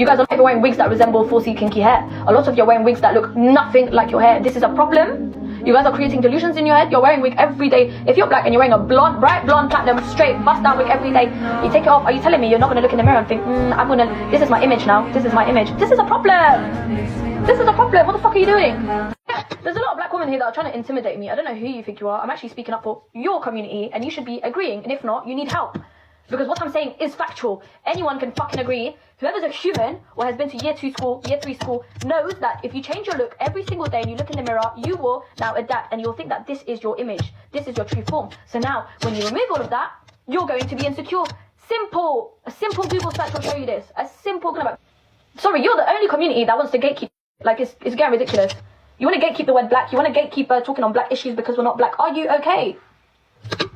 You guys are not even wearing wigs that resemble 4C kinky hair. A lot of you are wearing wigs that look nothing like your hair. This is a problem. You guys are creating delusions in your head. You're wearing wig every day. If you're black and you're wearing a blonde, bright blonde, platinum, straight, bust down wig every day, you take it off. Are you telling me you're not going to look in the mirror and think, this is my image now. This is my image. This is a problem. This is a problem. What the fuck are you doing? There's a lot of black women here that are trying to intimidate me. I don't know who you think you are. I'm actually speaking up for your community and you should be agreeing. And if not, you need help. Because what I'm saying is factual. Anyone can fucking agree. Whoever's a human or has been to year 2 school, year 3 school, knows that if you change your look every single day and you look in the mirror, you will now adapt and you'll think that this is your image. This is your true form. So now, when you remove all of that, you're going to be insecure. Simple. A simple Google search will show you this. A simple... Sorry, you're the only community that wants to gatekeep. Like, it's getting ridiculous. You want to gatekeep the word black. You want to gatekeep talking on black issues because we're not black. Are you okay? Do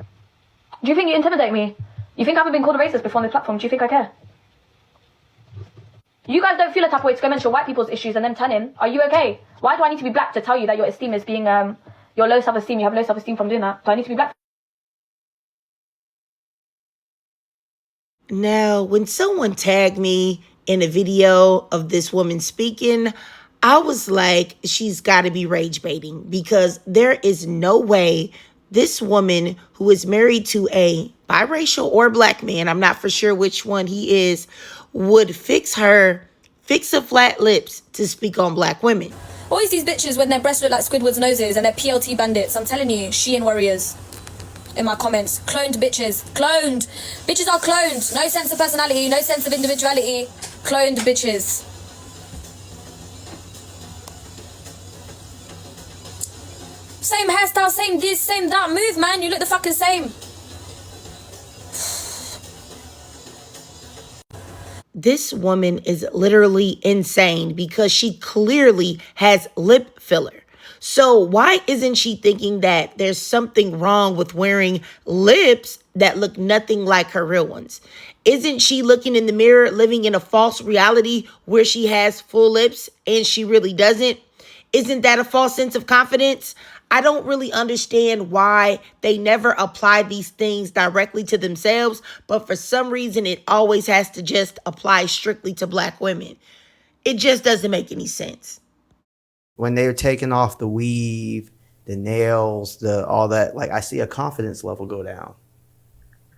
you think you intimidate me? You think I haven't been called a racist before on this platform? Do you think I care? You guys don't feel a type of way to go mention white people's issues and then turn in. Are you okay? Why do I need to be black to tell you that your esteem is being, your low self-esteem, you have low self-esteem from doing that? Do I need to be black? Now, when someone tagged me in a video of this woman speaking, I was like, she's got to be rage baiting because there is no way this woman who is married to a biracial or black man, I'm not for sure which one he is, would fix her flat lips to speak on black women. Always these bitches when their breasts look like Squidward's noses and they're PLT bandits. I'm telling you, Shein warriors. In my comments, cloned bitches. Cloned. Bitches are cloned. No sense of personality, no sense of individuality. Cloned bitches. Same hairstyle, same this, same that. Move, man. You look the fucking same. This woman is literally insane because she clearly has lip filler. So why isn't she thinking that there's something wrong with wearing lips that look nothing like her real ones? Isn't she looking in the mirror, living in a false reality where she has full lips and she really doesn't? Isn't that a false sense of confidence? I don't really understand why they never apply these things directly to themselves, but for some reason it always has to just apply strictly to black women. It just doesn't make any sense. When they're taking off the weave, the nails, all that, like I see a confidence level go down.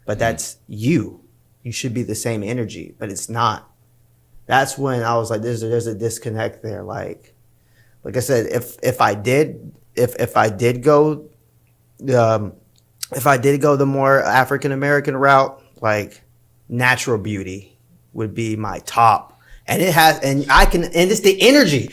But that's you. You should be the same energy, but it's not. That's when I was like, there's a disconnect there. Like I said, if I did go the more African American route, like natural beauty would be my top, and it's the energy.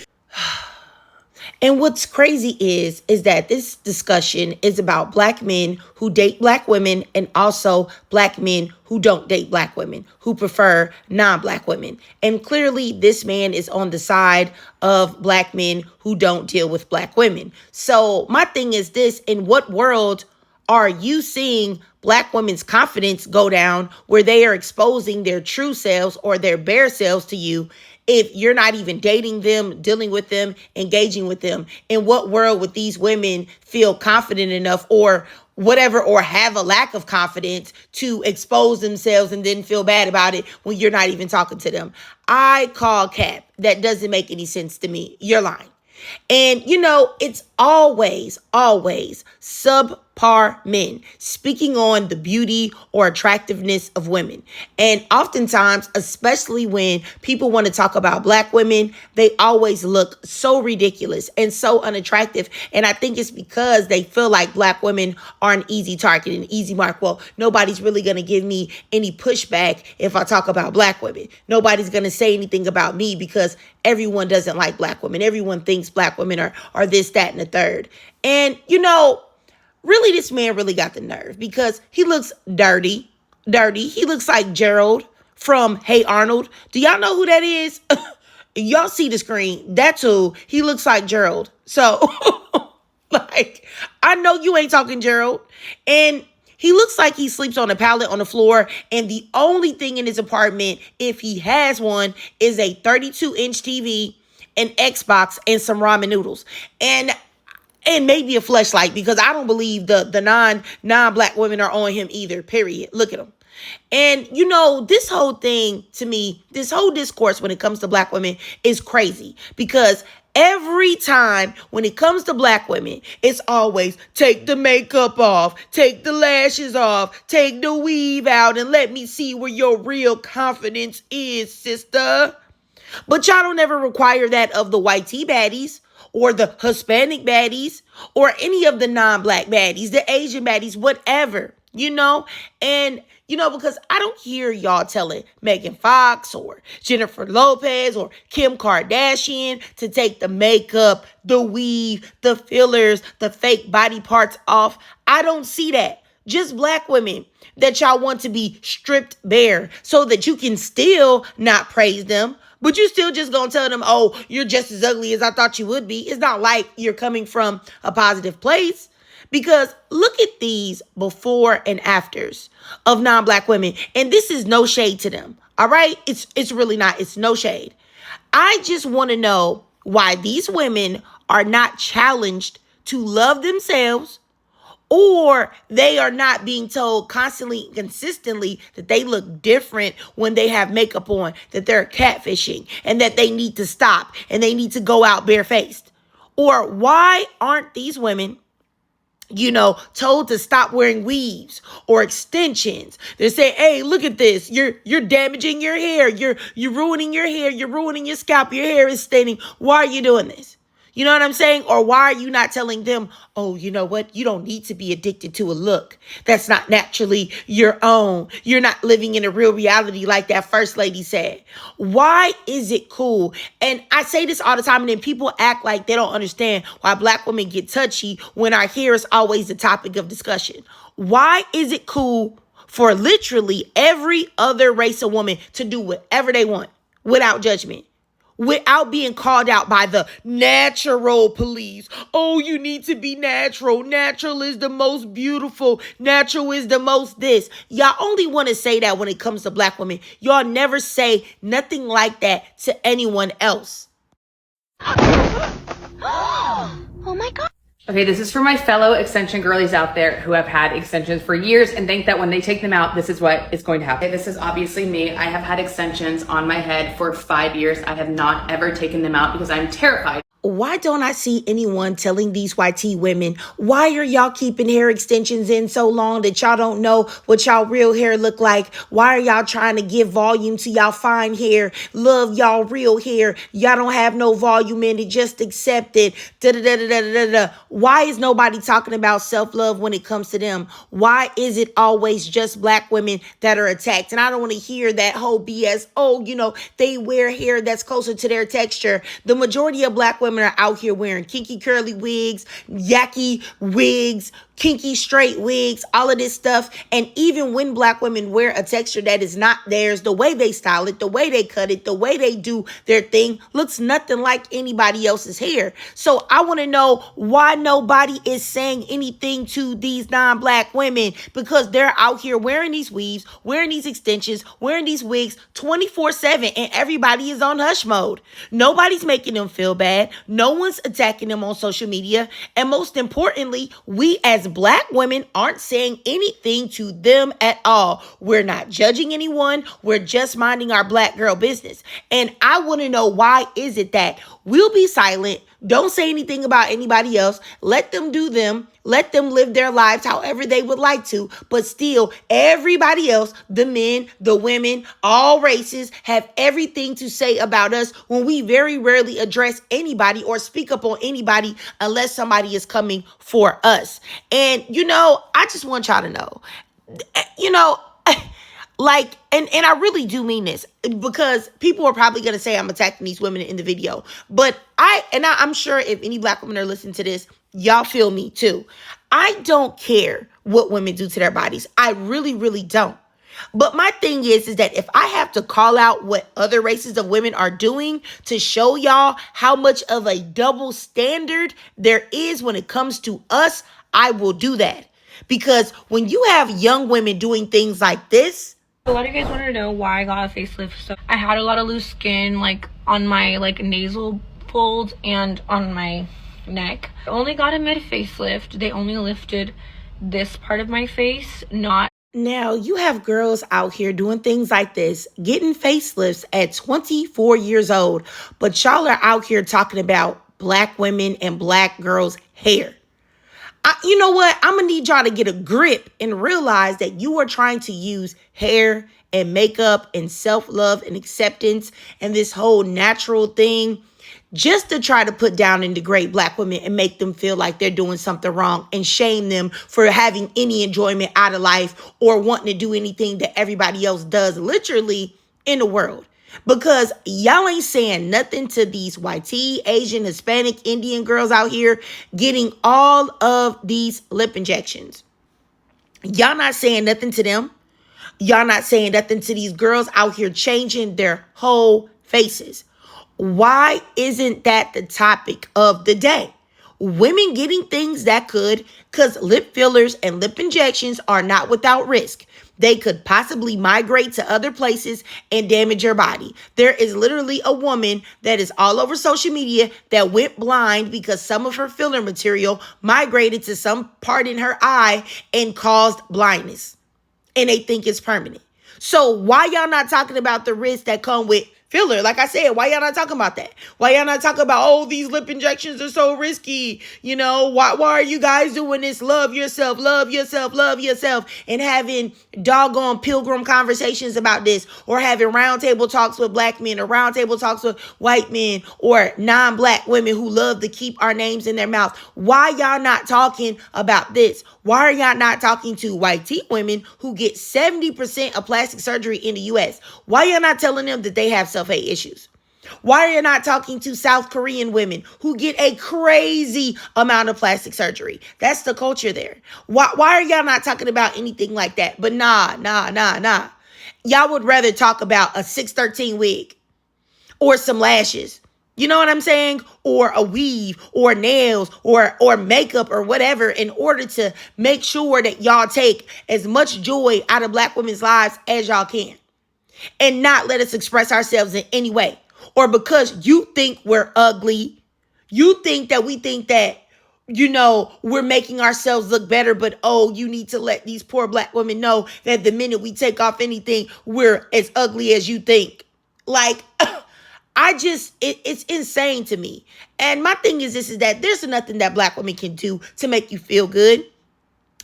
And what's crazy is that this discussion is about black men who date black women and also black men who don't date black women, who prefer non-black women. And clearly this man is on the side of black men who don't deal with black women. So my thing is this: in what world are you seeing black women's confidence go down where they are exposing their true selves or their bare selves to you if you're not even dating them, dealing with them, engaging with them? In what world would these women feel confident enough or whatever, or have a lack of confidence to expose themselves and then feel bad about it when you're not even talking to them? I call cap. That doesn't make any sense to me. You're lying. And, it's always subpar men speaking on the beauty or attractiveness of women. And oftentimes, especially when people want to talk about black women, they always look so ridiculous and so unattractive. And I think it's because they feel like black women are an easy target, an easy mark. Well, nobody's really going to give me any pushback if I talk about black women. Nobody's going to say anything about me because everyone doesn't like black women. Everyone thinks black women are this, that, and the third. And, really, this man really got the nerve because he looks dirty. He looks like Gerald from Hey Arnold. Do y'all know who that is? Y'all see the screen. That's who. He looks like Gerald. So, I know you ain't talking Gerald. And he looks like he sleeps on a pallet on the floor. And the only thing in his apartment, if he has one, is a 32-inch TV, an Xbox, and some ramen noodles. And maybe a fleshlight, because I don't believe the non-black women are on him either, period. Look at him. And, this whole thing to me, this whole discourse when it comes to black women is crazy because every time when it comes to black women, it's always take the makeup off, take the lashes off, take the weave out, and let me see where your real confidence is, sister. But y'all don't ever require that of the white tea baddies or the Hispanic baddies or any of the non-black baddies, the Asian baddies, whatever, And, because I don't hear y'all telling Megan Fox or Jennifer Lopez or Kim Kardashian to take the makeup, the weave, the fillers, the fake body parts off. I don't see that. Just black women that y'all want to be stripped bare so that you can still not praise them. But you still just gonna tell them, oh, you're just as ugly as I thought you would be. It's not like you're coming from a positive place. Because look at these before and afters of non-black women. And this is no shade to them. All right? It's really not. It's no shade. I just want to know why these women are not challenged to love themselves, or they are not being told constantly, consistently that they look different when they have makeup on, that they're catfishing, and that they need to stop and they need to go out barefaced. Or why aren't these women told to stop wearing weaves or extensions? They say, hey, look at this. You're damaging your hair. You're ruining your hair. You're ruining your scalp. Your hair is staining. Why are you doing this? You know what I'm saying? Or why are you not telling them, oh, you know what? You don't need to be addicted to a look that's not naturally your own. You're not living in a real reality like that first lady said. Why is it cool? And I say this all the time, and then people act like they don't understand why black women get touchy when our hair is always the topic of discussion. Why is it cool for literally every other race of woman to do whatever they want without judgment? Without being called out by the natural police. Oh, you need to be natural. Natural is the most beautiful. Natural is the most this. Y'all only want to say that when it comes to black women. Y'all never say nothing like that to anyone else. Oh my God. Okay, this is for my fellow extension girlies out there who have had extensions for years and think that when they take them out, this is what is going to happen. Okay, this is obviously me. I have had extensions on my head for 5 years. I have not ever taken them out because I'm terrified. Why don't I see anyone telling these white tea women, why are y'all keeping hair extensions in so long that y'all don't know what y'all real hair look like? Why are y'all trying to give volume to y'all fine hair? Love y'all real hair. Y'all don't have no volume in it. Just accept it. Da-da-da-da-da-da-da. Why is nobody talking about self-love when it comes to them? Why is it always just black women that are attacked? And I don't want to hear that whole BS. Oh, they wear hair that's closer to their texture. The majority of black women are out here wearing kinky curly wigs, yucky wigs, kinky straight wigs, all of this stuff. And even when black women wear a texture that is not theirs, the way they style it, the way they cut it, the way they do their thing looks nothing like anybody else's hair. So I want to know why nobody is saying anything to these non-black women, because they're out here wearing these weaves, wearing these extensions, wearing these wigs 24/7, and everybody is on hush mode. Nobody's making them feel bad. No one's attacking them on social media. And most importantly, we as black women aren't saying anything to them at all. We're not judging anyone. We're just minding our black girl business. And I want to know, why is it that we'll be silent? Don't say anything about anybody else. Let them do them. Let them live their lives however they would like to. But still, everybody else, the men, the women, all races, have everything to say about us when we very rarely address anybody or speak up on anybody unless somebody is coming for us. And, I just want y'all to know, and I really do mean this, because people are probably going to say I'm attacking these women in the video. But I'm sure if any black women are listening to this, y'all feel me too. I don't care what women do to their bodies. I really, really don't. But my thing is that if I have to call out what other races of women are doing to show y'all how much of a double standard there is when it comes to us, I will do that. Because when you have young women doing things like this, a lot of you guys wanted to know why I got a facelift. So I had a lot of loose skin, on my nasal folds and on my neck. I only got a mid facelift. They only lifted this part of my face, not Now, you have girls out here doing things like this, getting facelifts at 24 years old, but y'all are out here talking about black women and black girls' hair. You know what? I'm going to need y'all to get a grip and realize that you are trying to use hair and makeup and self-love and acceptance and this whole natural thing just to try to put down and degrade black women and make them feel like they're doing something wrong and shame them for having any enjoyment out of life or wanting to do anything that everybody else does literally in the world. Because y'all ain't saying nothing to these white, Asian, Hispanic, Indian girls out here getting all of these lip injections. Y'all not saying nothing to them. Y'all not saying nothing to these girls out here changing their whole faces. Why isn't that the topic of the day? Women getting things that could, because lip fillers and lip injections are not without risk. They could possibly migrate to other places and damage your body. There is literally a woman that is all over social media that went blind because some of her filler material migrated to some part in her eye and caused blindness. And they think it's permanent. So why y'all not talking about the risks that come with filler? Like I said, why y'all not talking about that? Why y'all not talking about, oh, these lip injections are so risky? You know, why are you guys doing this? Love yourself, love yourself, love yourself. And having doggone pilgrim conversations about this, or having roundtable talks with black men, or roundtable talks with white men, or non-black women who love to keep our names in their mouth. Why y'all not talking about this? Why are y'all not talking to white women who get 70% of plastic surgery in the U.S.? Why y'all not telling them that they have self-hate issues? Why are you not talking to South Korean women who get a crazy amount of plastic surgery? That's the culture there. Why are y'all not talking about anything like that? But nah. Y'all would rather talk about a 613 wig or some lashes. You know what I'm saying? Or a weave or nails or makeup or whatever in order to make sure that y'all take as much joy out of black women's lives as y'all can. And not let us express ourselves in any way. Or because you think we're ugly, you think that we think that, you know, we're making ourselves look better, but oh, you need to let these poor black women know that the minute we take off anything, we're as ugly as you think. Like, it's insane to me. And my thing is this, is that there's nothing that black women can do to make you feel good.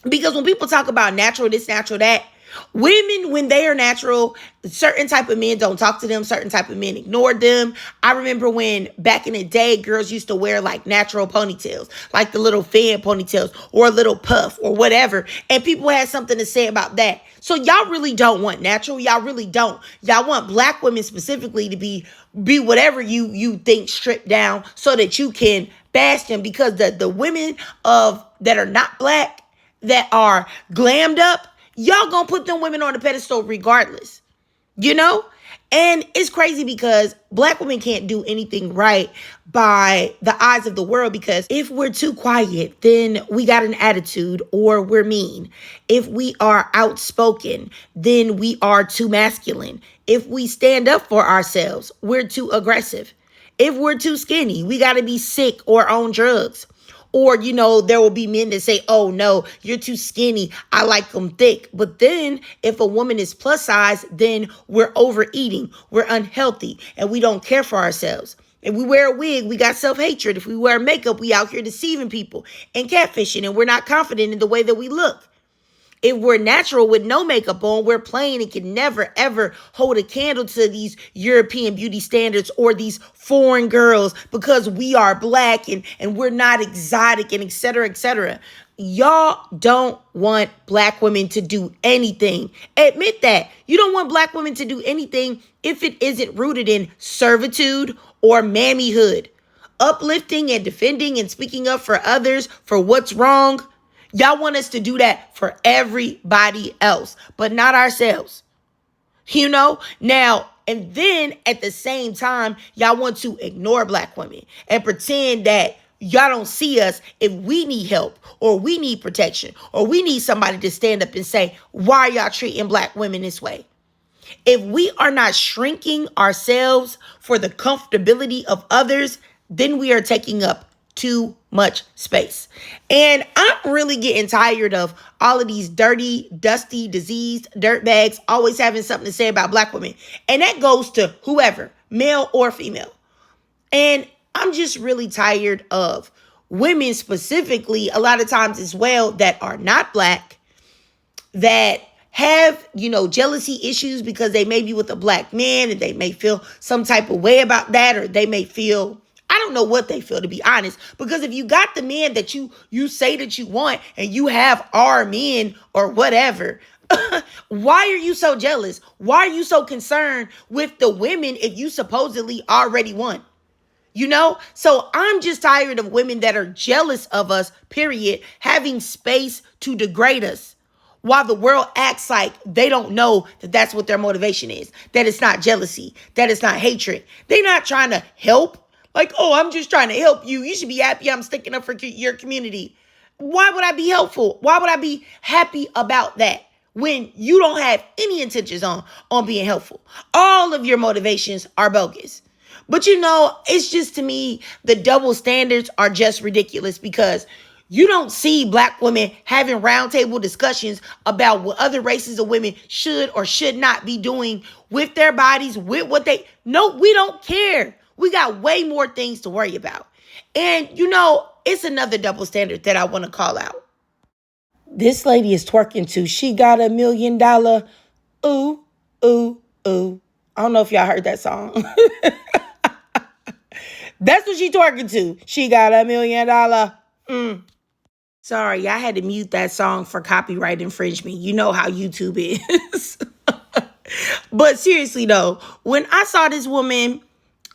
Because when people talk about natural this, natural that, women, when they are natural, certain type of men don't talk to them. Certain type of men ignore them. I remember when back in the day, girls used to wear like natural ponytails, like the little fan ponytails or a little puff or whatever. And people had something to say about that. So y'all really don't want natural. Y'all really don't. Y'all want black women specifically to be whatever you think stripped down so that you can bash them. Because the women that are not black, that are glammed up, y'all gonna put them women on the pedestal regardless, you know? And it's crazy because black women can't do anything right by the eyes of the world, because if we're too quiet, then we got an attitude or we're mean. If we are outspoken, then we are too masculine. If we stand up for ourselves, we're too aggressive. If we're too skinny, we got to be sick or on drugs. Or, you know, there will be men that say, oh, no, you're too skinny. I like them thick. But then if a woman is plus size, then we're overeating. We're unhealthy and we don't care for ourselves. If we wear a wig, we got self-hatred. If we wear makeup, we out here deceiving people and catfishing, and we're not confident in the way that we look. If we're natural with no makeup on, we're plain and can never, ever hold a candle to these European beauty standards or these foreign girls because we are black and we're not exotic and et cetera, et cetera. Y'all don't want black women to do anything. Admit that. You don't want black women to do anything if it isn't rooted in servitude or mammyhood. Uplifting and defending and speaking up for others for what's wrong. Y'all want us to do that for everybody else, but not ourselves. You know? Now, and then at the same time, y'all want to ignore black women and pretend that y'all don't see us if we need help or we need protection or we need somebody to stand up and say, why are y'all treating black women this way? If we are not shrinking ourselves for the comfortability of others, then we are taking up too much space. And I'm really getting tired of all of these dirty, dusty, diseased dirtbags always having something to say about black women. And that goes to whoever, male or female. And I'm just really tired of women specifically, a lot of times as well, that are not black, that have, jealousy issues because they may be with a black man and they may feel some type of way about that, or they may feel, I don't know what they feel, to be honest, because if you got the man that you say that you want and you have our men or whatever, why are you so jealous? Why are you so concerned with the women if you supposedly already won? So I'm just tired of women that are jealous of us, period, having space to degrade us while the world acts like they don't know that that's what their motivation is, that it's not jealousy, that it's not hatred. They're not trying to help. Like, oh, I'm just trying to help you. You should be happy I'm sticking up for your community. Why would I be helpful? Why would I be happy about that when you don't have any intentions on being helpful? All of your motivations are bogus. But it's just, to me, the double standards are just ridiculous, because you don't see black women having roundtable discussions about what other races of women should or should not be doing with their bodies, with what no, we don't care. We got way more things to worry about. And, it's another double standard that I want to call out. This lady is twerking to She Got $1 Million. Ooh, ooh, ooh. I don't know if y'all heard that song. That's what she twerking to. She got $1 million. Sorry, I had to mute that song for copyright infringement. You know how YouTube is. But seriously though, when I saw this woman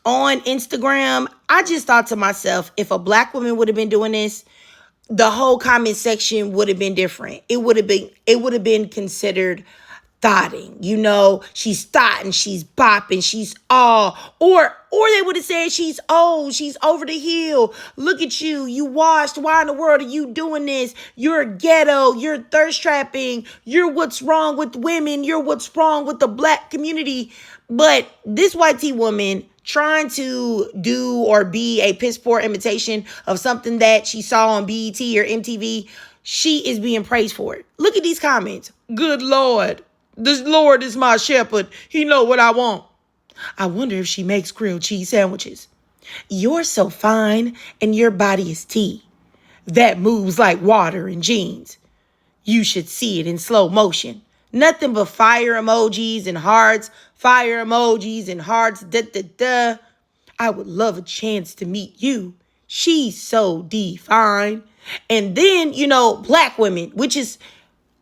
on Instagram, I just thought to myself, if a black woman would have been doing this, the whole comment section would have been different. It would have been considered thotting. She's thotting, she's bopping, she's all, or they would have said she's old, she's over the hill. Look at you, you washed. Why in the world are you doing this? You're ghetto, you're thirst trapping, you're what's wrong with women, you're what's wrong with the black community. But this white tea woman trying to do or be a piss poor imitation of something that she saw on BET or MTV, she is being praised for it. Look at these comments. Good Lord. This Lord is my shepherd. He know what I want. I wonder if she makes grilled cheese sandwiches. You're so fine and your body is tea that moves like water in jeans. You should see it in slow motion. Nothing but fire emojis and hearts, fire emojis and hearts, da da da. I would love a chance to meet you. She's so fine. And then, black women, which is,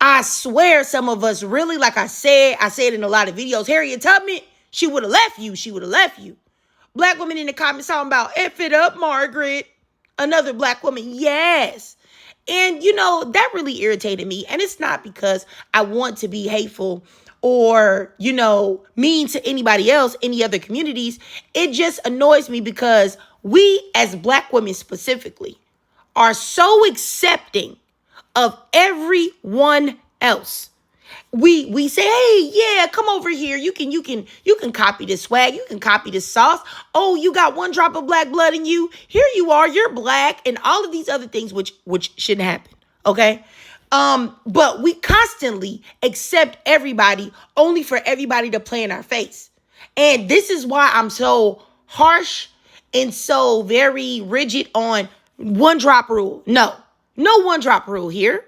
I swear some of us really, like I said in a lot of videos, Harriet Tubman, she would have left you. She would have left you. Black women in the comments talking about, F it up, Margaret. Another black woman, yes. And, that really irritated me. And it's not because I want to be hateful or, mean to anybody else, any other communities. It just annoys me because we as black women specifically are so accepting of everyone else. We say, hey, yeah, come over here. You can copy this swag. You can copy this sauce. Oh, you got one drop of black blood in you. Here you are. You're black, and all of these other things which shouldn't happen. Okay. But we constantly accept everybody only for everybody to play in our face. And this is why I'm so harsh and so very rigid on one drop rule. No one drop rule here.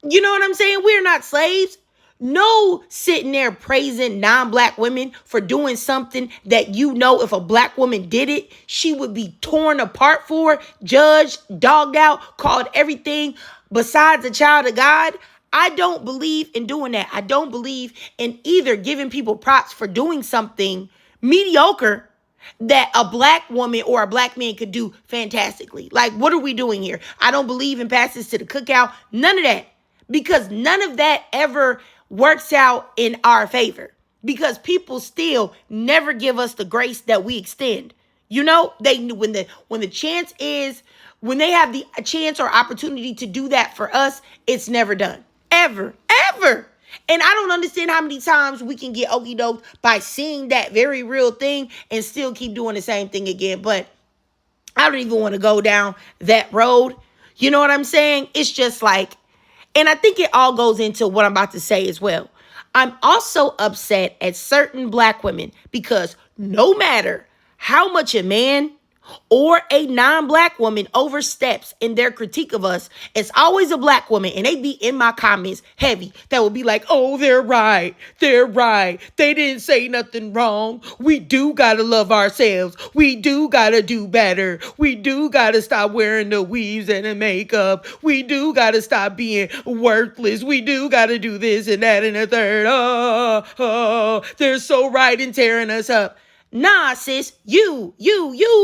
You know what I'm saying? We're not slaves. No sitting there praising non-black women for doing something that if a black woman did it, she would be torn apart for, judged, dogged out, called everything besides a child of God. I don't believe in doing that. I don't believe in either giving people props for doing something mediocre that a black woman or a black man could do fantastically. Like, what are we doing here? I don't believe in passes to the cookout. None of that. Because none of that ever works out in our favor. Because people still never give us the grace that we extend. When the chance is, when they have the chance or opportunity to do that for us, it's never done. Ever. And I don't understand how many times we can get okey doked by seeing that very real thing and still keep doing the same thing again. But I don't even want to go down that road. You know what I'm saying? It's just like, and I think it all goes into what I'm about to say as well. I'm also upset at certain black women because no matter how much a man or a non-black woman oversteps in their critique of us, it's always a black woman, and they be in my comments heavy that will be like, oh, they're right, they didn't say nothing wrong, we do gotta love ourselves, we do gotta do better, we do gotta stop wearing the weaves and the makeup, we do gotta stop being worthless, we do gotta do this and that and the third, they're so right in tearing us up. Nah, sis, you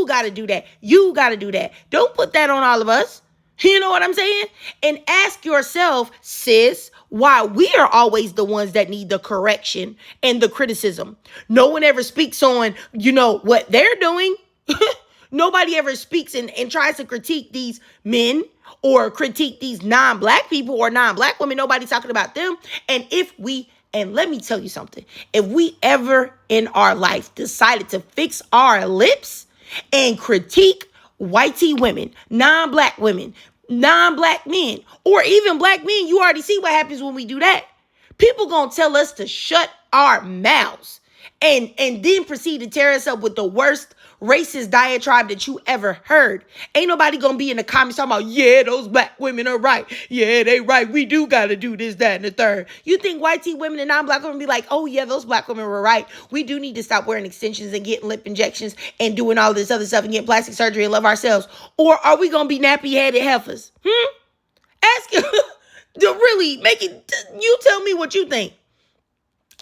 gotta do that. You gotta do that. Don't put that on all of us. You know what I'm saying? And ask yourself, sis, why we are always the ones that need the correction and the criticism. No one ever speaks on, what they're doing. Nobody ever speaks and tries to critique these men or critique these non-black people or non-black women. Nobody's talking about them. And let me tell you something. If we ever in our life decided to fix our lips and critique whitey women, non-black women, non-black men, or even black men, you already see what happens when we do that. People gonna tell us to shut our mouths and then proceed to tear us up with the worst racist diatribe that you ever heard. Ain't nobody gonna be in the comments talking about, yeah, those black women are right. Yeah, they right. We do gotta do this, that, and the third. You think white tea women and non-black women be like, oh yeah, those black women were right. We do need to stop wearing extensions and getting lip injections and doing all this other stuff and getting plastic surgery and love ourselves? Or are we gonna be nappy-headed heifers? Ask you to really make it, you tell me what you think.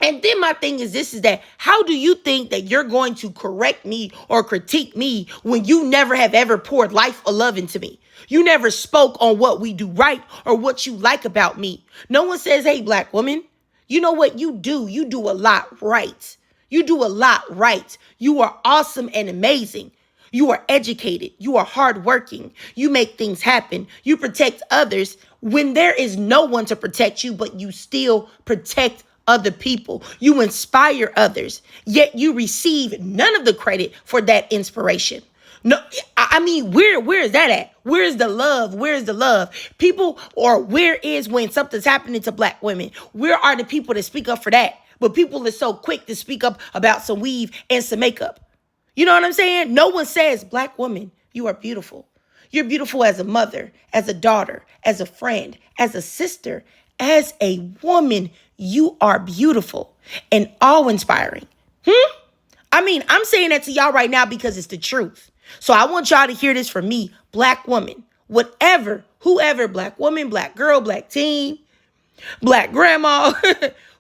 And then my thing is this, is that how do you think that you're going to correct me or critique me when you never have ever poured life or love into me? You never spoke on what we do right or what you like about me. No one says, hey, black woman, you know what you do? You do a lot right. You do a lot right. You are awesome and amazing. You are educated. You are hardworking. You make things happen. You protect others when there is no one to protect you, but you still protect other people. You inspire others, yet you receive none of the credit for that inspiration. No, I mean, where is that at? Where is the love? Where is the love? People, or where is when something's happening to black women? Where are the people that speak up for that? But people are so quick to speak up about some weave and some makeup. You know what I'm saying? No one says, black woman, you are beautiful. You're beautiful as a mother, as a daughter, as a friend, as a sister, as a woman. You are beautiful and awe-inspiring. I mean, I'm saying that to y'all right now because it's the truth. So I want y'all to hear this from me, black woman, whatever, whoever, black woman, black girl, black teen, black grandma,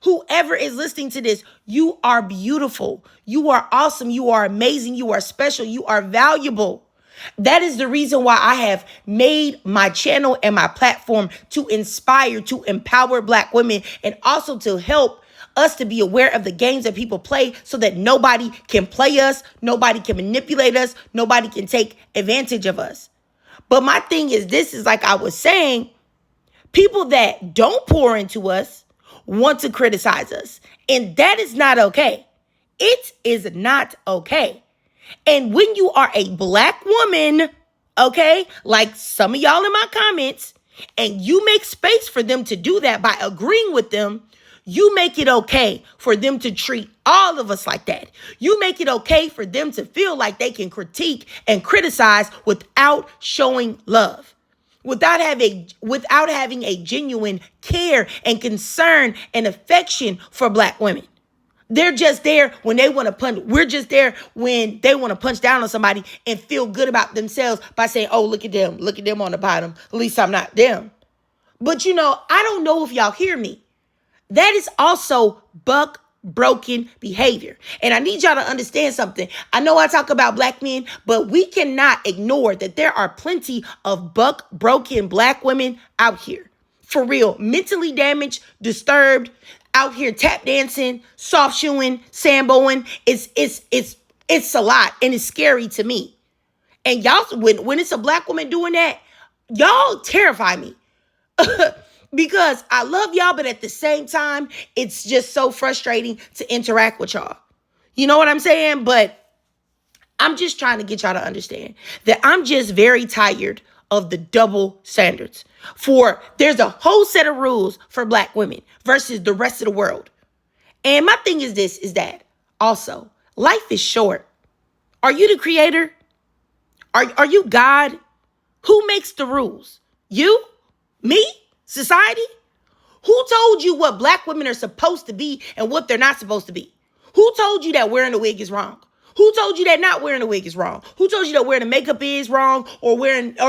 whoever is listening to this, you are beautiful. You are awesome. You are amazing. You are special. You are valuable. That is the reason why I have made my channel and my platform to inspire, to empower black women, and also to help us to be aware of the games that people play so that nobody can play us, nobody can manipulate us, nobody can take advantage of us. But my thing is, this is like I was saying, people that don't pour into us want to criticize us. And that is not okay. It is not okay. And when you are a black woman, okay, like some of y'all in my comments, and you make space for them to do that by agreeing with them, you make it okay for them to treat all of us like that. You make it okay for them to feel like they can critique and criticize without showing love, without having a genuine care and concern and affection for black women. They're just there when they want to punch. We're just there when they want to punch down on somebody and feel good about themselves by saying, oh, look at them on the bottom. At least I'm not them. But I don't know if y'all hear me. That is also broken behavior. And I need y'all to understand something. I know I talk about black men, but we cannot ignore that there are plenty of broken black women out here. For real, mentally damaged, disturbed, out here tap dancing, soft shoeing, samboing. It's a lot, and it's scary to me. And y'all, when it's a black woman doing that, y'all terrify me. Because I love y'all, but at the same time, it's just so frustrating to interact with y'all. You know what I'm saying? But I'm just trying to get y'all to understand that I'm just very tired of the double standards. There's a whole set of rules for black women versus the rest of the world. And my thing is this, is that also life is short. Are you the creator? Are you God? Who makes the rules? You? Me? Society? Who told you what black women are supposed to be and what they're not supposed to be? Who told you that wearing a wig is wrong? Who told you that not wearing a wig is wrong? Who told you that wearing a makeup is wrong or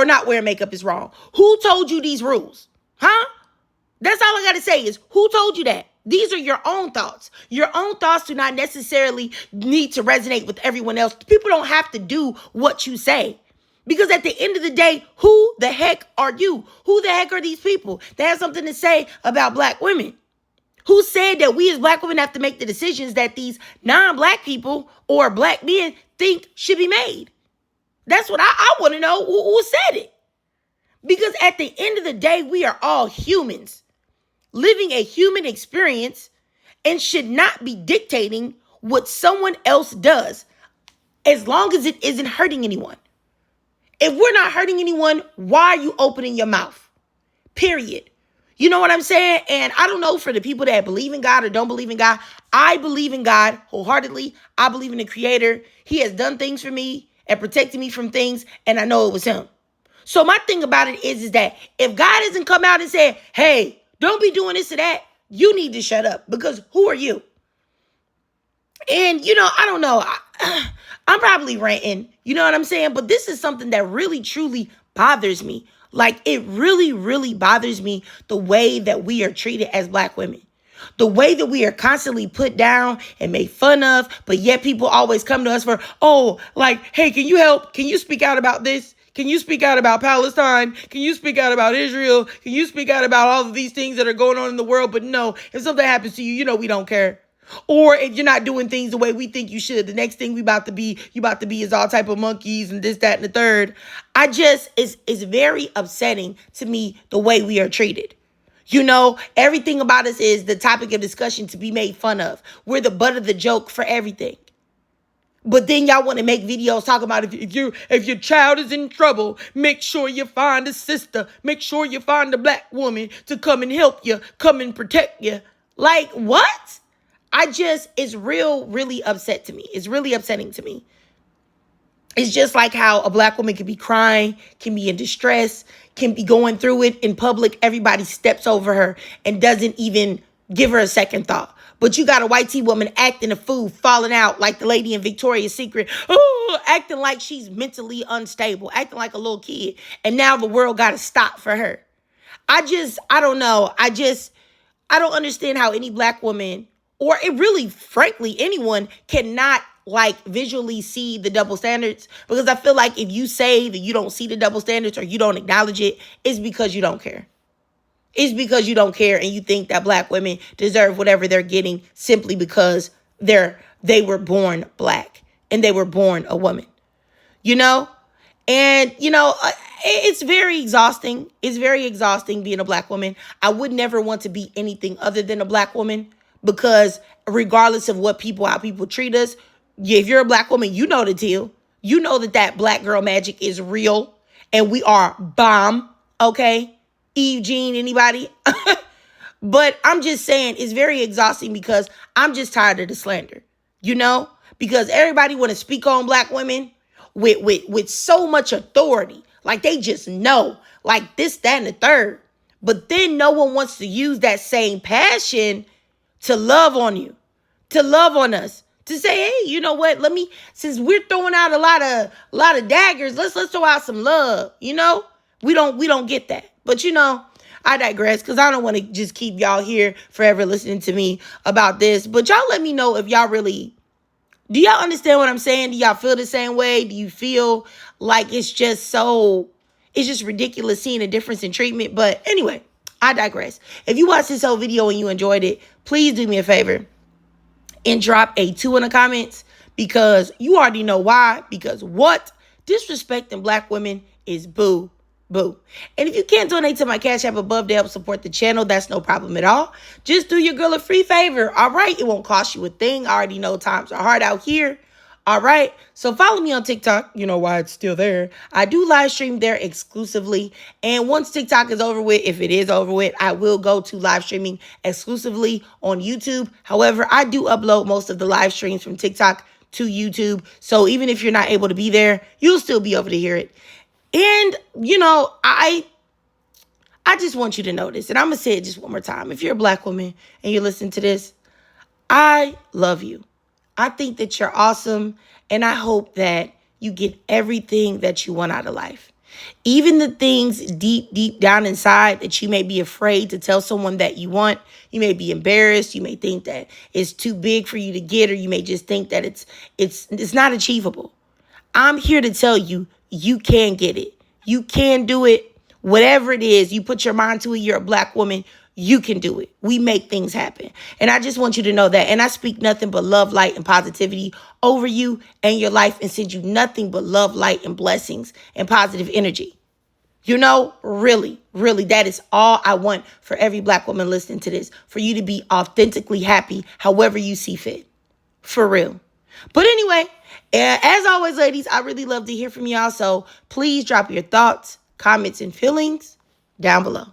not wearing makeup is wrong? Who told you these rules? Huh? That's all I got to say is who told you that? These are your own thoughts. Your own thoughts do not necessarily need to resonate with everyone else. People don't have to do what you say. Because at the end of the day, who the heck are you? Who the heck are these people that have something to say about black women? Who said that we as black women have to make the decisions that these non-black people or black men think should be made? That's what I want to know. Who said it? Because at the end of the day, we are all humans living a human experience and should not be dictating what someone else does as long as it isn't hurting anyone. If we're not hurting anyone, why are you opening your mouth? Period. You know what I'm saying? And I don't know for the people that believe in God or don't believe in God. I believe in God wholeheartedly. I believe in the Creator. He has done things for me and protected me from things, and I know it was him. So my thing about it is that if God hasn't come out and said, hey, don't be doing this or that, you need to shut up, because who are you? And, I don't know. I'm probably ranting, you know what I'm saying? But this is something that really, truly bothers me. Like, it really, really bothers me the way that we are treated as black women. The way that we are constantly put down and made fun of, but yet people always come to us for, hey, can you help? Can you speak out about this? Can you speak out about Palestine? Can you speak out about Israel? Can you speak out about all of these things that are going on in the world? But no, if something happens to you, we don't care. Or if you're not doing things the way we think you should, the next thing you about to be is all type of monkeys and this, that, and the third. It's very upsetting to me the way we are treated. Everything about us is the topic of discussion to be made fun of. We're the butt of the joke for everything. But then y'all want to make videos talking about if your child is in trouble, make sure you find a sister, make sure you find a black woman to come and help you, come and protect you. Like, what? It's really upset to me. It's really upsetting to me. It's just like how a black woman can be crying, can be in distress, can be going through it in public. Everybody steps over her and doesn't even give her a second thought. But you got a white tea woman acting a fool, falling out like the lady in Victoria's Secret, acting like she's mentally unstable, acting like a little kid. And now the world got to stop for her. I don't know. I don't understand how any black woman, or it really, frankly, anyone cannot visually see the double standards. Because I feel like if you say that you don't see the double standards or you don't acknowledge it, it's because you don't care. It's because you don't care and you think that black women deserve whatever they're getting simply because they were born black and they were born a woman. And, it's very exhausting. It's very exhausting being a black woman. I would never want to be anything other than a black woman, because regardless of how people treat us, if you're a black woman, you know the deal. You know that black girl magic is real and we are bomb. Okay. Eve Jean, anybody? But I'm just saying it's very exhausting because I'm just tired of the slander, because everybody want to speak on black women with so much authority. Like they just know, like this, that, and the third. But then no one wants to use that same passion to love on you, to love on us, to say, hey, you know what? Since we're throwing out a lot of daggers, let's throw out some love. We don't get that. But I digress, because I don't want to just keep y'all here forever listening to me about this. But y'all let me know if y'all do y'all understand what I'm saying? Do y'all feel the same way? Do you feel like it's just ridiculous seeing a difference in treatment? But anyway, I digress. If you watched this whole video and you enjoyed it, please do me a favor and drop a 2 in the comments, because you already know why. Because what? Disrespecting black women is boo. Boo. And if you can't donate to my Cash App above to help support the channel, that's no problem at all. Just do your girl a free favor. All right. It won't cost you a thing. I already know times are hard out here. All right. So follow me on TikTok. You know why it's still there. I do live stream there exclusively. And once TikTok is over with, if it is over with, I will go to live streaming exclusively on YouTube. However, I do upload most of the live streams from TikTok to YouTube. So even if you're not able to be there, you'll still be able to hear it. And, you know, I just want you to know this. And I'm going to say it just one more time. If you're a Black woman and you're listening to this, I love you. I think that you're awesome, and I hope that you get everything that you want out of life. Even the things deep, deep down inside that you may be afraid to tell someone that you want. You may be embarrassed. You may think that it's too big for you to get, or you may just think that it's not achievable. I'm here to tell you, you can get it. You can do it. Whatever it is, you put your mind to it, you're a Black woman, you can do it. We make things happen. And I just want you to know that. And I speak nothing but love, light, and positivity over you and your life, and send you nothing but love, light, and blessings and positive energy. You know, really, really, that is all I want for every Black woman listening to this, for you to be authentically happy however you see fit. For real. But anyway, as always, ladies, I really love to hear from y'all. So please drop your thoughts, comments, and feelings down below.